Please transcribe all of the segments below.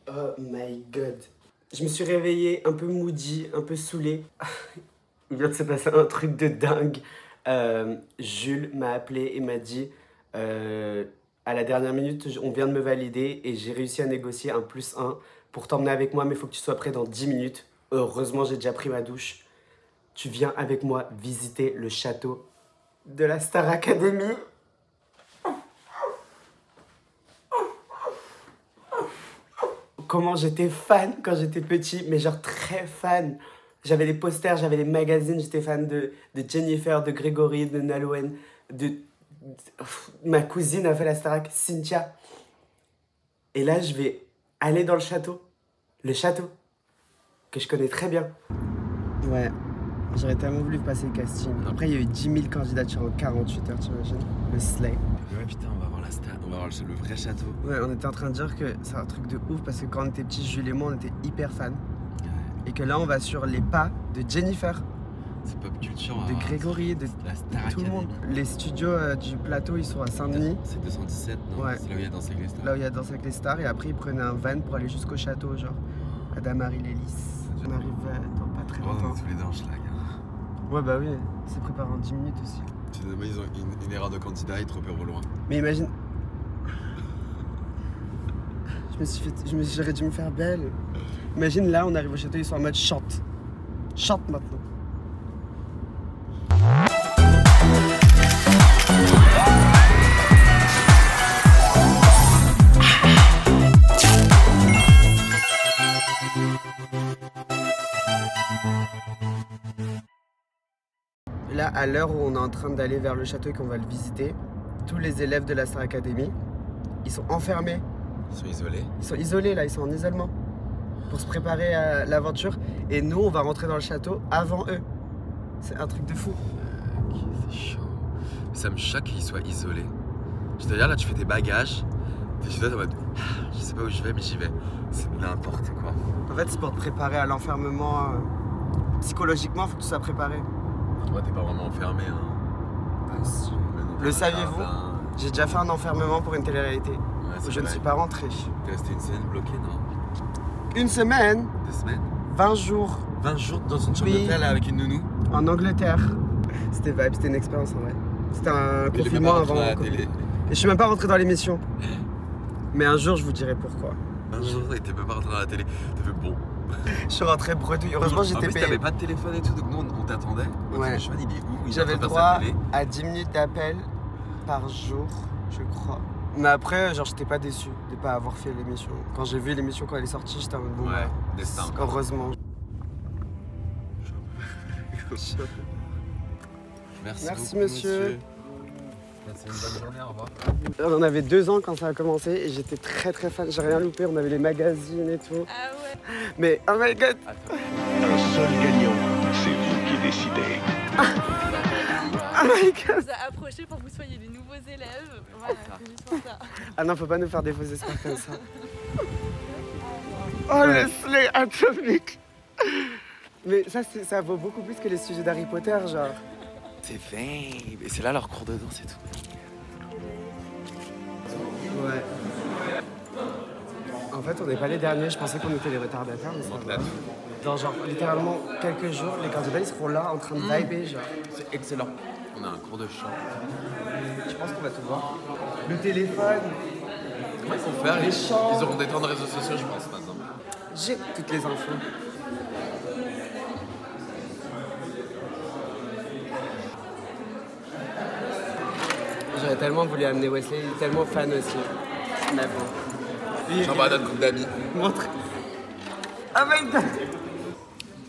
Oh my god. Je me suis réveillée un peu moody, un peu saoulée. Il vient de se passer un truc de dingue. Jules m'a appelé et m'a dit à la dernière minute, on vient de me valider et j'ai réussi à négocier un +1 pour t'emmener avec moi, mais il faut que tu sois prêt dans 10 minutes. Heureusement, j'ai déjà pris ma douche. Tu viens avec moi visiter le château de la Star Academy. Comment j'étais fan quand j'étais petit, mais genre très fan. J'avais les posters, j'avais les magazines, j'étais fan de Jennifer, de Grégory, de Nalouen, ma cousine a fait la Starac, Cynthia. Et là, je vais aller dans le château, que je connais très bien. Ouais, j'aurais tellement voulu passer le casting. Après, il y a eu 10 000 candidatures en 48 heures, tu imagines? Le slay. Ouais, putain, on va voir la Star, on va voir le vrai château. Ouais, on était en train de dire que c'est un truc de ouf parce que quand on était petits, Jules et moi, on était hyper fans. Et que là, on va sur les pas de Jennifer. C'est pop culture. De Grégory, de la Star tout le monde. Les studios du plateau, ils sont à Saint-Denis. C'est 217, non? Ouais. C'est là où il y a Danse avec les stars. Là où il y a Danse avec les stars. Et après, ils prenaient un van pour aller jusqu'au château, genre. À Damary-Lélis. On arrive dans pas très longtemps. On est tous les deux en schlag. Ouais, bah oui. C'est préparé en 10 minutes aussi. Finalement, ils ont une erreur de candidat, ils trop au loin. Mais imagine. J'aurais dû me faire belle. Imagine là, on arrive au château, ils sont en mode chante. Chante maintenant. Là, à l'heure où on est en train d'aller vers le château et qu'on va le visiter, tous les élèves de la Star Academy, ils sont enfermés. Ils sont isolés? Ils sont isolés là, ils sont en isolement. Pour se préparer à l'aventure. Et nous, on va rentrer dans le château avant eux. C'est un truc de fou. C'est chaud. Ça me choque qu'ils soient isolés. Je dois dire, là, tu fais tes bagages. T'es chez toi, t'es en mode, je sais pas où je vais, mais j'y vais. C'est n'importe quoi. En fait, c'est pour te préparer à l'enfermement. Psychologiquement, il faut que tu sois préparé. Moi, t'es pas vraiment enfermé. Hein. Ah, si. Le saviez-vous? J'ai déjà fait un enfermement pour une télé-réalité. Ouais, où je ne suis pas rentré. T'es resté une semaine bloqué, non? Une semaine? 2 semaines? 20 jours. 20 jours dans une chambre d'hôtel avec une nounou? En Angleterre. C'était vibe, c'était une expérience en vrai. C'était un confinement avant. La télé. Et je suis même pas rentré dans l'émission. Mais un jour, je vous dirai pourquoi. Un jour, il était même pas rentré dans la télé. T'as fait bon. Je suis rentré bredouille. Heureusement, j'étais payé. T'avais pas de téléphone et tout, donc nous, on t'attendait. Ouais. Je me dis, il est où? J'avais le droit à 10 minutes d'appel par jour, je crois. Mais après, genre, j'étais pas déçu de pas avoir fait l'émission. Quand j'ai vu l'émission, quand elle est sortie, j'étais en mode bon, ouais, destin. Heureusement. Merci beaucoup, monsieur. C'est une bonne journée, au revoir. On avait 2 ans quand ça a commencé et j'étais très fan. J'ai rien loupé, on avait les magazines et tout. Ah ouais. Mais oh my god. Un seul gagnant, c'est vous qui décidez. Oh my god. On vous a approché pour que vous soyez des nouveaux élèves. Voilà, c'est juste pour ça. Ah non, faut pas nous faire des faux espoirs comme ça. Oh le slay atomique. Mais ça vaut beaucoup plus que les sujets d'Harry Potter, genre. C'est vrai. Et c'est là leur cours de danse et tout. Ouais. En fait, on n'est pas les derniers. Je pensais qu'on était les retardataires, mais ça va. Dans genre littéralement quelques jours, les candidats ils seront là en train de vibrer, genre. C'est excellent. On a un cours de chant. Je pense qu'on va tout voir. Le téléphone. Comment ils vont faire? Les chants. Ils auront des temps de réseaux sociaux, je pense, maintenant. J'ai toutes les infos. J'aurais tellement voulu amener Wesley, il est tellement fan aussi. Mais bon. J'envoie à notre groupe d'amis. Montre. Ah my god.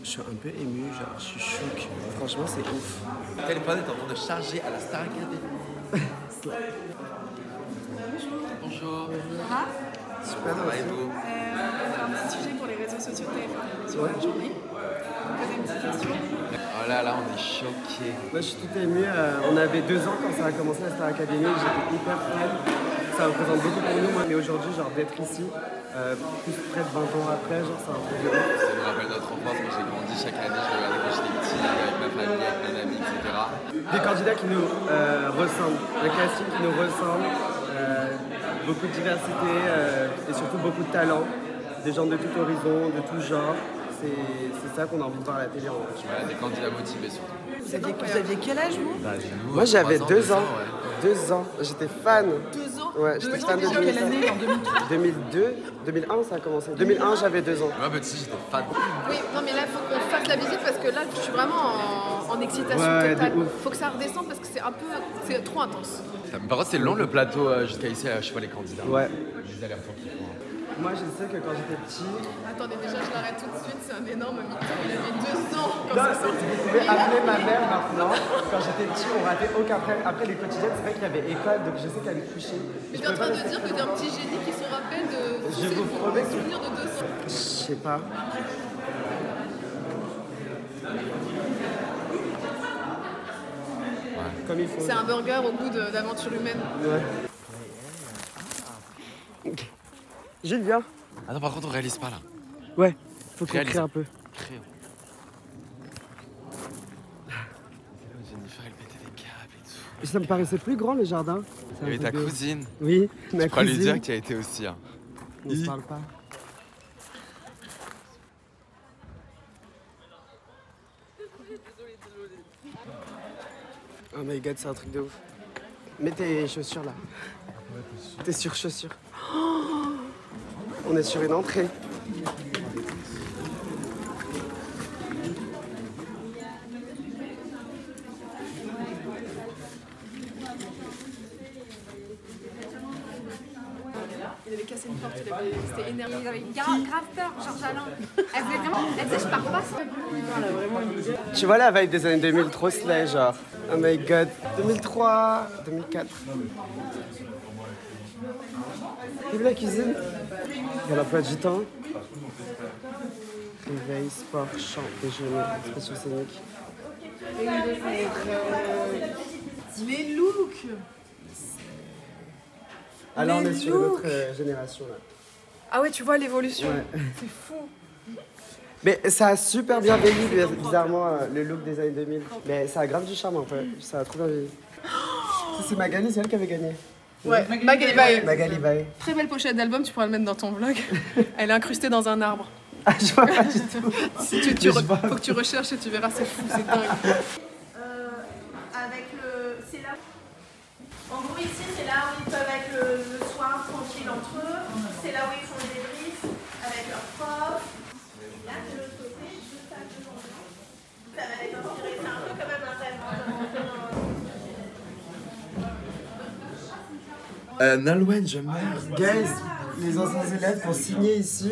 Je suis un peu ému, genre je suis choqué. Franchement c'est ouf. Le téléphone est en train de charger à la Star Academy. Bonjour. Ça va? Super, Ça va et vous? Un petit sujet pour les réseaux sociaux de TF1 sur la journée. Poser une petite question. Oh là là, on est choqués. Moi je suis tout ému. On avait 2 ans quand ça a commencé la Star Academy. J'étais hyper fan. Ça représente beaucoup pour nous, mais aujourd'hui, genre d'être ici, plus près de 20 ans après, genre c'est un truc de ouf. Ça nous rappelle notre enfance. Moi j'ai grandi chaque année, je regardais quand j'étais petit avec ma ma famille, avec mes amis, etc. Des candidats qui nous ressemblent, un casting qui nous ressemble, beaucoup de diversité et surtout beaucoup de talent, des gens de tout horizon, de tout genre. C'est ça qu'on a envie de voir à la télé en vrai. Voilà, des candidats motivés surtout. Vous aviez quel âge, vous? Moi j'avais 2 ans. Ouais. 2 ans, j'étais fan. 2 ans? Ouais, j'étais fan de Déjà, quelle année? En 2003? 2002, 2001 ça a commencé. 2001 j'avais 2 ans. Moi, petit, j'étais fan. Oui, non mais là il faut qu'on fasse la visite parce que là je suis vraiment en excitation Ouais, totale. de ouf. Faut que ça redescende parce que c'est trop intense. Par contre, c'est long le plateau jusqu'à ici à chaque fois les candidats. Ouais. Les allers-retours qu'ils font. Moi je sais que quand j'étais petit, Attendez, déjà je l'arrête tout de suite, c'est un énorme mytho. Il avait 2 ans quand non, ça sortait. vous pouvez appeler ma mère maintenant. Quand j'étais petit, on ratait aucun prêt. Après les quotidiennes, c'est vrai qu'il y avait école, donc je sais qu'elle est couchée. Mais tu es en train de dire que t'es un petit génie qui se rappelle de Je vous promets que- souvenirs de 2 ans. Je sais pas. Comme il faut. C'est un burger au goût d'aventure humaine. Ouais. Gilles, viens. Ah non, par contre, on réalise pas là. Ouais, faut qu'on Réalise. crée un peu. Crayon. Jennifer, elle pétait des câbles et tout. Ça me paraissait plus grand le jardin. C'est un Il y avait ta peu de- cousine. Oui, ma Tu pourras lui cousine. dire qu'il a été aussi. Hein. On se parle pas. Oh my god, c'est un truc de ouf. Mets tes chaussures là. Tes sur-chaussures. Oh, on est sur une entrée. Il avait cassé une porte, c'était énervé. Il avait grave peur, Georges Alain. Elle voulait vraiment. Elle disait, je pars pas. Tu vois la vibe des années 2000, trop slay, genre. Oh my god. 2003, 2004. T'as vu la cuisine? Il y a l'emploi du temps. Réveil, sport, chant, déjeuner, expression scénique. Les looks! Alors on Les est sur une autre looks. génération là. Ah ouais, tu vois l'évolution. Ouais. C'est fou. Mais ça a super bien vieilli, bizarrement, le look des années 2000. Mais ça a grave du charme un peu. Ça a trop bien vieilli. Ça, c'est Magali, c'est elle qui avait gagné. Ouais, Magali Baye. Magali Baye. Très belle pochette d'album, tu pourras le mettre dans ton vlog. Elle est incrustée dans un arbre. Ah, je vois pas du tout. Si Mais je vois. faut que tu recherches et tu verras, c'est fou, c'est dingue. Avec le. C'est là. En gros, ici, c'est là où ils peuvent être le soir tranquille entre eux. C'est là où ils font le débrief avec leurs profs. Là, de l'autre côté, juste à devant. Ça va les inspirer. C'est un peu quand même un rêve. Nolwenn, je meurs. Guys, les anciens élèves ont signé ici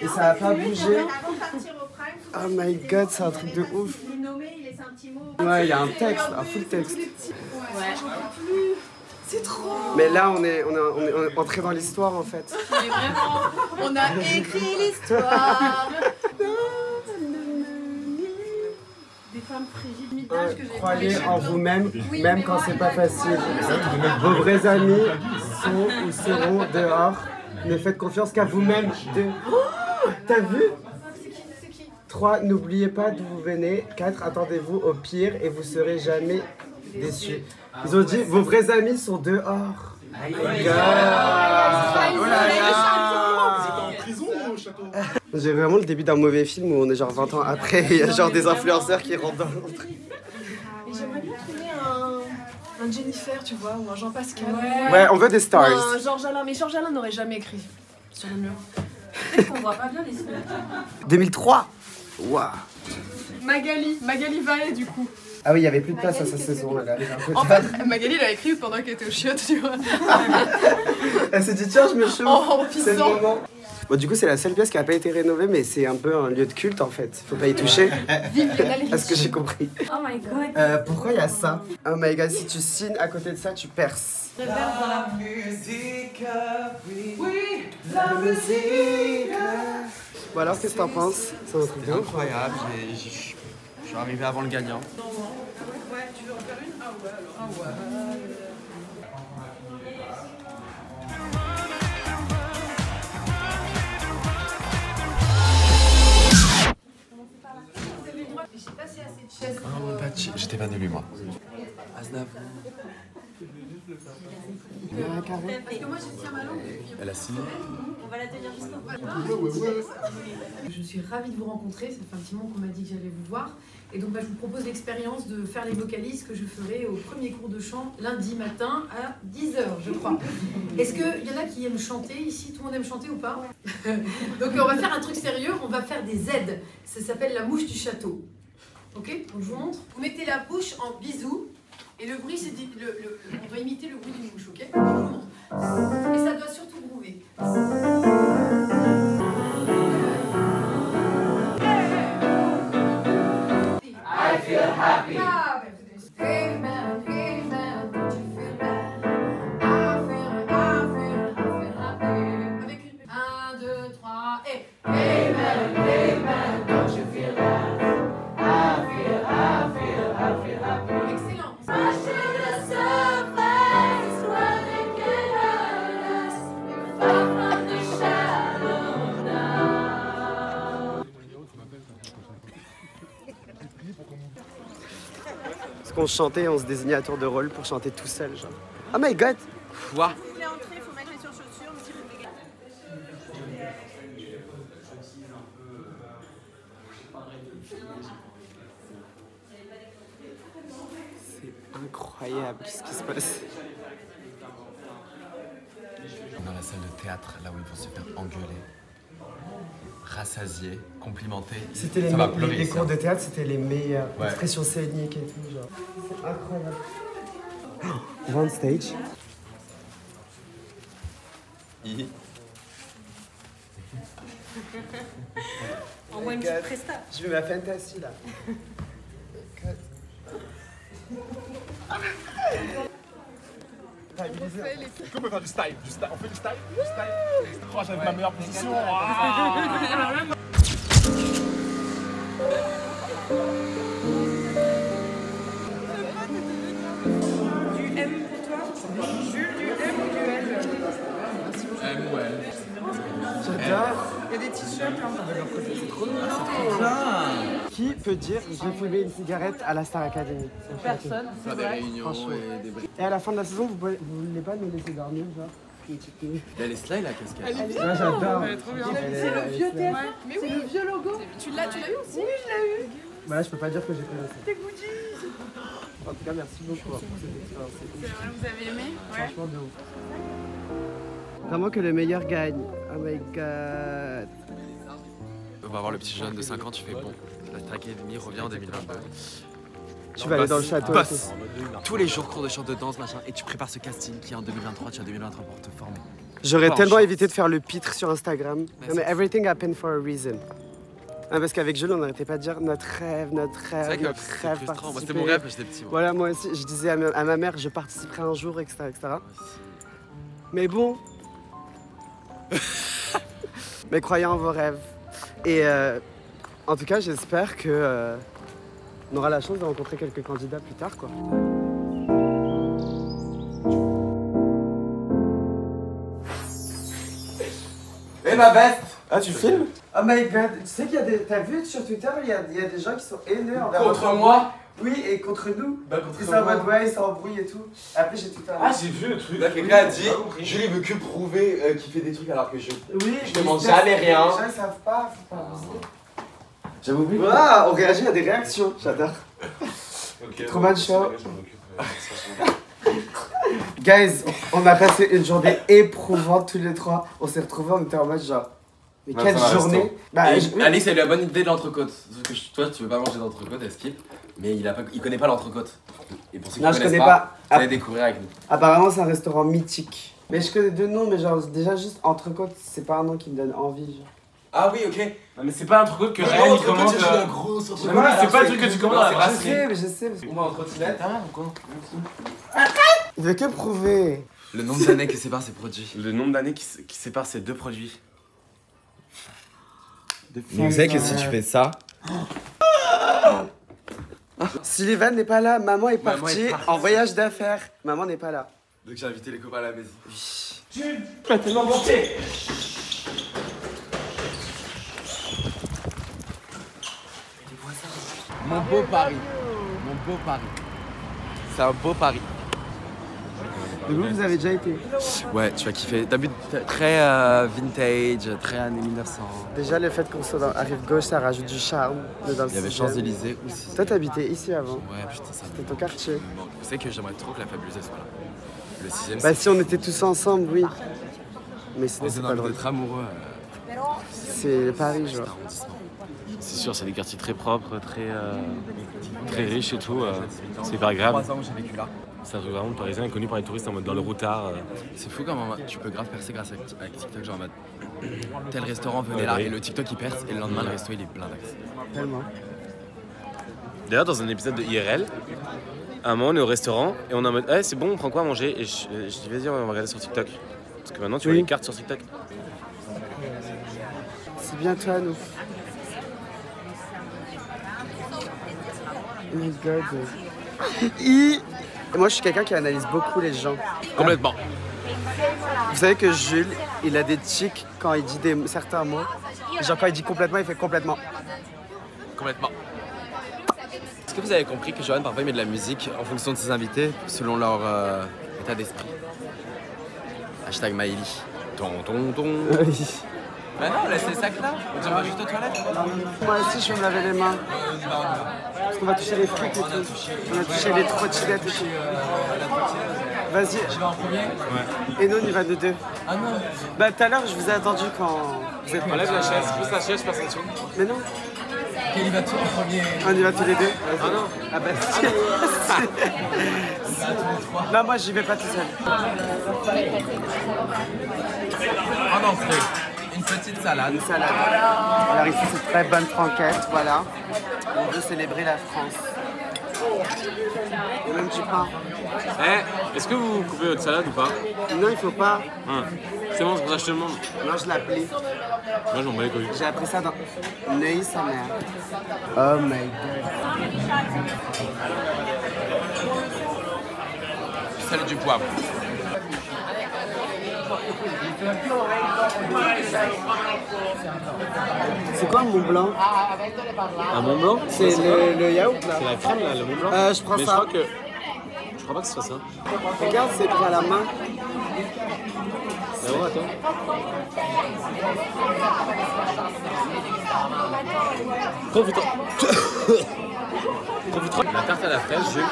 et ça a pas bougé. Avant de partir au prime, Oh my god, c'est un truc de ouf. nous nommer, il laisse un petit mot. Ouais, il y a un texte, un full texte. C'est trop. Mais là, on est entré dans l'histoire en fait. Mais vraiment, on a écrit l'histoire. Des femmes frigides, midages que j'ai Croyez en vous-même, Oui, même mais quand moi, c'est pas là, facile. Vos vrais amis sont ou seront dehors. Ne faites confiance qu'à vous-même. Oh, t'as vu? 3. N'oubliez pas d'où vous venez. 4. Attendez-vous au pire et vous serez jamais déçus. Ils ont dit vos vrais amis sont dehors. Oh my god. Oh là là. J'ai vraiment le début d'un mauvais film où on est genre 20 ans après et il y a genre des influenceurs qui rentrent dans l'entrée. Et j'aimerais bien trouver un Jennifer, tu vois, ou un Jean-Pascal. Ouais, on veut des Ou stars. un Georges Alain, mais Georges Alain n'aurait jamais écrit sur le mur. On voit pas bien les signes. 2003. Waouh. Magali Vaé du coup. Ah oui, il y avait plus de place à sa saison. Elle avait un peu En tard. fait, Magali l'a écrit pendant qu'elle était au chiottes, tu vois. Elle s'est dit tiens, je me chauffe. En C'est le pissant. moment. Bon, du coup, c'est la seule pièce qui n'a pas été rénovée, mais c'est un peu un lieu de culte en fait. Faut pas y toucher. Vive Lionel À ce que j'ai compris. Oh my god. Pourquoi il y a ça? Oh my god, si tu signes à côté de ça, tu perces. La musique. Bon alors, qu'est-ce que t'en penses? C'est un truc de ouf. Incroyable, je suis arrivé avant le gagnant. Ouais, tu veux en faire une? Ah ouais, alors. Ah ouais. J'ai passé assez de chaises pour pas de lui, moi. Aznavour. Parce que moi, je tiens ma langue depuis. Elle a signé. On va la tenir juste après. Je suis ravie de vous rencontrer. Ça fait un petit moment qu'on m'a dit que j'allais vous voir. Et donc, je vous propose l'expérience de faire les vocalises que je ferai au premier cours de chant lundi matin à 10 h, je crois. Est-ce qu'il y en a qui aiment chanter ici? Tout le monde aime chanter ou pas? Donc, on va faire un truc sérieux. On va faire des Z. Ça s'appelle la mouche du château. Ok? Donc, je vous montre. Vous mettez la bouche en bisou. Et le bruit, c'est on doit imiter le bruit d'une mouche, ok? Je vous montre. Et ça doit surtout groover. I feel happy. Hey man, don't you feel bad? I feel happy. Avec une 1, 2, 3 et hey man, don't you feel bad? I feel happy. Excellent. Smash to the surface where they can hurt us. Far from the shallow now. Parce qu'on chantait, on se désignait à tour de rôle pour chanter tout seul, genre. Oh my god! Quoi? Si vous voulez entrer, il faut mettre les surchaussures, mais si vous voulez. C'est incroyable ce qui se passe. Dans la salle de théâtre, là où ils vont se faire engueuler, rassasier, complimenter. C'était Ça va pleurer, les ça. cours de théâtre, c'était les meilleurs. Ouais. Expressions scéniques et tout, genre. C'est incroyable. On va on stage. On voit une petite presta. Je vais ma fantasy là. On peut faire du style, on fait du style, Oh, j'avais ma meilleure position. Du M pour toi? Jules, du M ou du L? M ou L. J'adore. Il y a des t-shirts Qui peut dire j'ai fumé une cigarette à la Star Academy? Personne. Faire des réunions Franchement. et des briques. Et à la fin de la saison, vous voulez pas nous laisser dormir, genre? Elle est slide la casquette. Moi j'adore. C'est le vieux TF1. Mais oui, le vieux logo. Tu l'as eu aussi? Oui, je l'ai eu. Bah là, je peux pas dire que j'ai connaissé. T'es goodies. En tout cas, merci beaucoup pour cette expérience. C'est vrai, vous avez aimé? Ouais. Franchement, de ouf. Vraiment que le meilleur gagne. Oh my god. On va voir le petit jeune de 5 ans, tu fais bon. La Star Academy revient en 2022. Tu vas aller dans le château. Bosse. Tous les jours, cours de chant, de danse, machin. Et tu prépares ce casting qui est en 2023, tu as 2023 pour te former. J'aurais Pas en tellement chance. évité de faire le pitre sur Instagram. Non, mais everything happened for a reason. Ah, parce qu'avec Jules, on n'arrêtait pas de dire notre rêve, C'est vrai que notre c'était rêve. frustrant. Moi, c'était participer. mon rêve quand j'étais petit. Moi. Voilà, moi aussi, je disais à ma mère, je participerai un jour, etc. Mais bon. Mais croyez en vos rêves. Et en tout cas, j'espère que on aura la chance de rencontrer quelques candidats plus tard, quoi. Et ma veste. Ah, tu filmes? Oh my god, tu sais qu'il y a des... T'as vu sur Twitter, il y a des gens qui sont haineux envers Contre notre moi? groupe. Oui, et contre nous. Bah, contre Ils sont en mode, ouais, ils s'embrouillent et tout. Après, j'ai tout un... Ah, j'ai vu le truc. Là, quelqu'un a dit Jules, il veut que prouver qu'il fait des trucs alors que je. Oui, Je demande jamais rien. Les gens, ils savent pas, faut pas abuser. J'avais oublié. Waouh, on réagit à des réactions, j'adore. Okay, Truman Show. Guys, on a passé une journée éprouvante tous les trois. On s'est retrouvés, on était en mode genre... Mais Ouais, quelle ça va, journée! resto. Bah, Et Alice, elle a eu la bonne idée de l'entrecôte. Sauf que toi, tu veux pas manger d'entrecôte, elle skip. Mais il connaît pas l'entrecôte. Et pour ceux qui Non, je connaissent connais pas, pas. vous allez découvrir avec nous. Apparemment, c'est un restaurant mythique. Mais je connais deux noms, mais genre, déjà juste entrecôte, c'est pas un nom qui me donne envie. Genre. Ah oui, ok. Non, mais c'est pas un truc que Mais Ryan il l'entrecôte, commence. j'ai un gros sur Non, mais c'est pas un truc que tu commandes à la Je brasserie. sais, mais je sais. On va en trottinette. Il veut que prouver. Le nombre d'années qui sépare ces produits. Le nombre d'années qui sépare ces deux produits. Mais vous savez que si tu fais ça. Sullivan n'est pas là, maman est Maman partie est partie. en voyage d'affaires. Maman n'est pas là. Donc j'ai invité les copains à la maison. Jules, tu as tellement monté. Mon beau Paris. Mon beau pari. C'est un beau pari. Et vous avez déjà été? Ouais, tu vas kiffer. T'as vu, très vintage, très années 1900. Déjà, le fait qu'on soit dans la rive gauche, ça rajoute du charme. Il y avait Champs-Élysées aussi. Toi, t'habitais ici avant? Ouais, putain, ça C'était ton quartier. me manque. Vous savez que j'aimerais trop que la Fabuleuse soit là. Le 6ème, Bah, si on était tous ensemble, oui. Mais sinon, c'est c'est pas envie drôle. d'être amoureux. C'est Paris, Cet genre. arrondissement. C'est sûr, c'est des quartiers très propres, très riches et tout. C'est hyper agréable. 3 ans où j'ai vécu là. C'est un truc vraiment parisien, connu par les touristes en mode dans le routard. C'est fou comment tu peux grave percer grâce à TikTok, genre en mode tel restaurant venait là oui. et le TikTok il perce et le lendemain le resto il est plein d'accès. Tellement. D'ailleurs, dans un épisode de IRL, à un moment on est au restaurant et on est en mode c'est bon, on prend quoi à manger? Et je dis vas-y, on va regarder sur TikTok. Parce que maintenant tu vois les cartes sur TikTok. C'est bientôt à nous. Oh my god. Et moi, je suis quelqu'un qui analyse beaucoup les gens. Complètement. Vous savez que Jules, il a des tics quand il dit certains mots. Genre, quand il dit complètement, il fait complètement. Complètement. Est-ce que vous avez compris que Johan parfois il met de la musique en fonction de ses invités selon leur état d'esprit? Hashtag Maïli. Ton. Bah non, laisse les sacs là. On va juste aux toilettes. Moi aussi, je vais me laver les mains. Parce qu'on va toucher les frites et tout. On va toucher les trottinettes et tout. Vas-y. Je vais en premier. Et nous, on y va de deux. Ah non. Bah, tout à l'heure, je vous ai attendu quand vous êtes Enlève la chaise, pousse la chaise, passe en dessous. Mais non, Quel y va tout en premier? on y va tous les deux. Ah non. Ah bah, si. Non, moi, j'y vais pas tout seul. En entrée, une petite salade. Une salade. Alors ici, c'est très bonne franquette, voilà. On veut célébrer la France. Et même du pain. Est-ce que vous coupez votre salade ou pas? Non, il faut pas. C'est bon, c'est pour ça que je te demande. Non, je l'appelais. Moi, j'en bats les couilles. J'ai appris ça dans Neuilly, sa mère. Oh my god. Salade du poivre. C'est quoi un Mont Blanc? Un Mont Blanc? C'est le yaourt là? C'est la crème là, le Mont Blanc? Je prends Mais ça. je crois pas que ce soit ça. Regarde, c'est écrit à la main. Mais ouais, attends. La tarte à la fraise, Jules.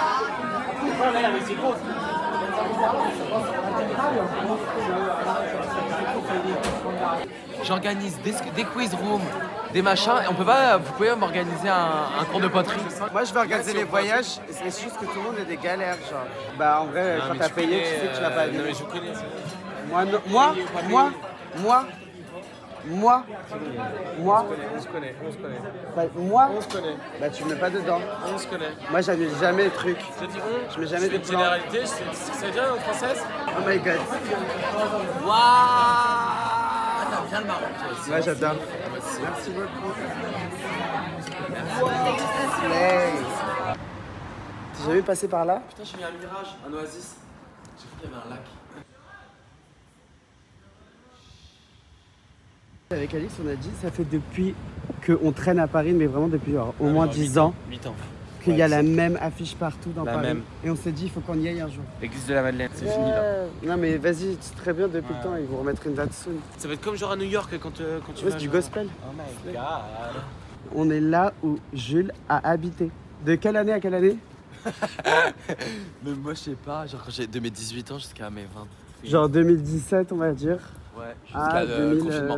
J'organise des quiz rooms, des machins. Et on peut pas, vous pouvez m'organiser un cours de poterie? Moi, je vais organiser les voyages. C'est juste que tout le monde a des galères, genre. Bah, en vrai, quand t'as payé, tu sais que tu vas pas aller. Non, mais je connais ça. Moi, On se connaît. bah, moi, On se connaît. bah, tu me mets pas dedans. On se connaît. Moi, j'annule jamais le truc. Je te dis Je mets jamais de une plan. généralité, c'est bien en française? Oh my god. Waouh! T'as bien le marron, toi aussi. Ouais, j'adore. Merci beaucoup. Slay. T'es jamais passé par là? Putain, j'ai mis un mirage, un oasis. J'ai cru qu'il y avait un lac. Avec Alix, on a dit, ça fait depuis qu'on traîne à Paris, mais vraiment depuis au moins 10 ans, 8 ans. qu'il y a la même affiche partout dans La Paris. même. Et on s'est dit, il faut qu'on y aille un jour. L'église de la Madeleine, c'est fini là. Non mais vas-y, c'est très bien depuis le temps, ils vont remettre une date soon. Ça va être comme genre à New York quand tu Ouais, vas. c'est du gospel. Oh my god. On est là où Jules a habité. De quelle année à quelle année? Mais moi, je sais pas, genre quand j'ai de mes 18 ans jusqu'à mes 20. Genre 2017, on va dire. Ouais, Ah, jusqu'à le confinement.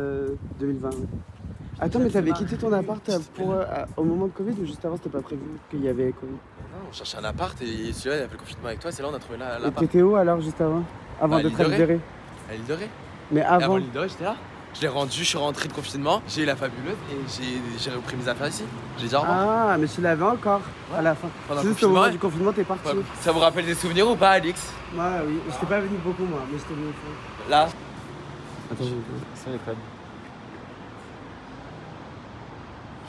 2020. ouais. Attends, mais t'avais quitté ton appart pour, au moment de Covid ou juste avant, c'était pas prévu qu'il y avait Covid? Non, on cherchait un appart et celui-là, il a fait le confinement avec toi, c'est là on a trouvé Et l'appart. t'étais où alors, juste avant? Avant Bah, d'être l'île de Ré. libéré? À l'île de Ré. Mais Et avant avant. l'île de Ré, j'étais là. Je l'ai rendu, je suis rentré de confinement, j'ai eu la fabuleuse et j'ai repris mes affaires ici. J'ai dit au revoir. Ah, mais tu l'avais encore à la fin. Pendant C'est le juste au moment confinement, du confinement, t'es parti. Ouais. Ça vous rappelle des souvenirs ou pas, Alix? Moi, oui. J'étais pas venu beaucoup, moi, mais j'étais venu une fois. Là. Attends, j'ai C'est les codes.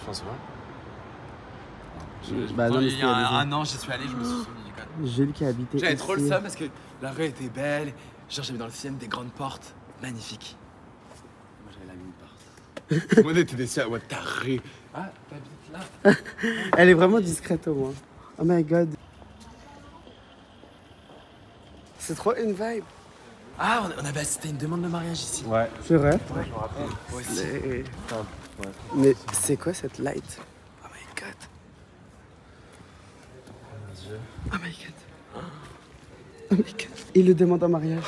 Je pense pas. Bah non, mais il y c'était a il y a des un an, j'y suis allé, je me suis souvenu du code. Jules qui habitait J'avais ici. trop le seum parce que la rue était belle. Genre, j'avais dans le ciel des grandes portes. Magnifiques. Moi, j'avais la mine porte. Tout le monde était déçu. Ouais, t'as rue. Ah, t'habites là. Elle est vraiment discrète au moins. Oh my god. C'est trop une vibe. Ah, on avait assisté à une demande de mariage ici. Ouais. C'est vrai? Ouais, je me rappelle. Moi aussi. Mais c'est quoi cette light? Oh my god. Oh my god. Oh my god. Il le demande en mariage.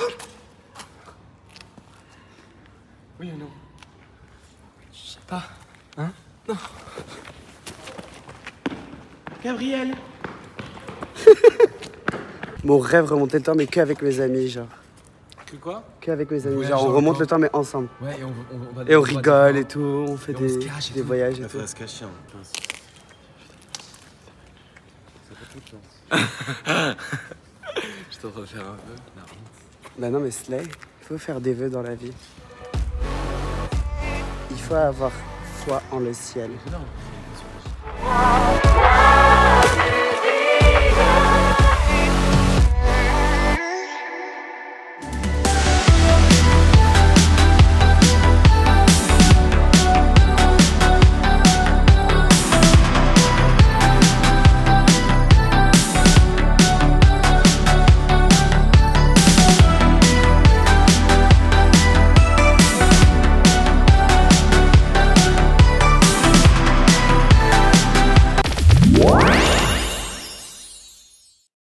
Oui ou non? Je sais pas. Hein? Non. Gabriel. Mon rêve remonter le temps, mais qu'avec mes amis, genre. Que quoi? Qu'avec mes amis, Ouais, genre on genre remonte quand- le temps, mais ensemble. Ouais, et on va Et on rigole et tout, on fait Et on se des, cache et des tout. voyages et Il tout. faudrait se cacher. Je t'en faire un peu. Non. Bah non mais Slay, il faut faire des vœux dans la vie. Il faut avoir foi en le ciel. Non.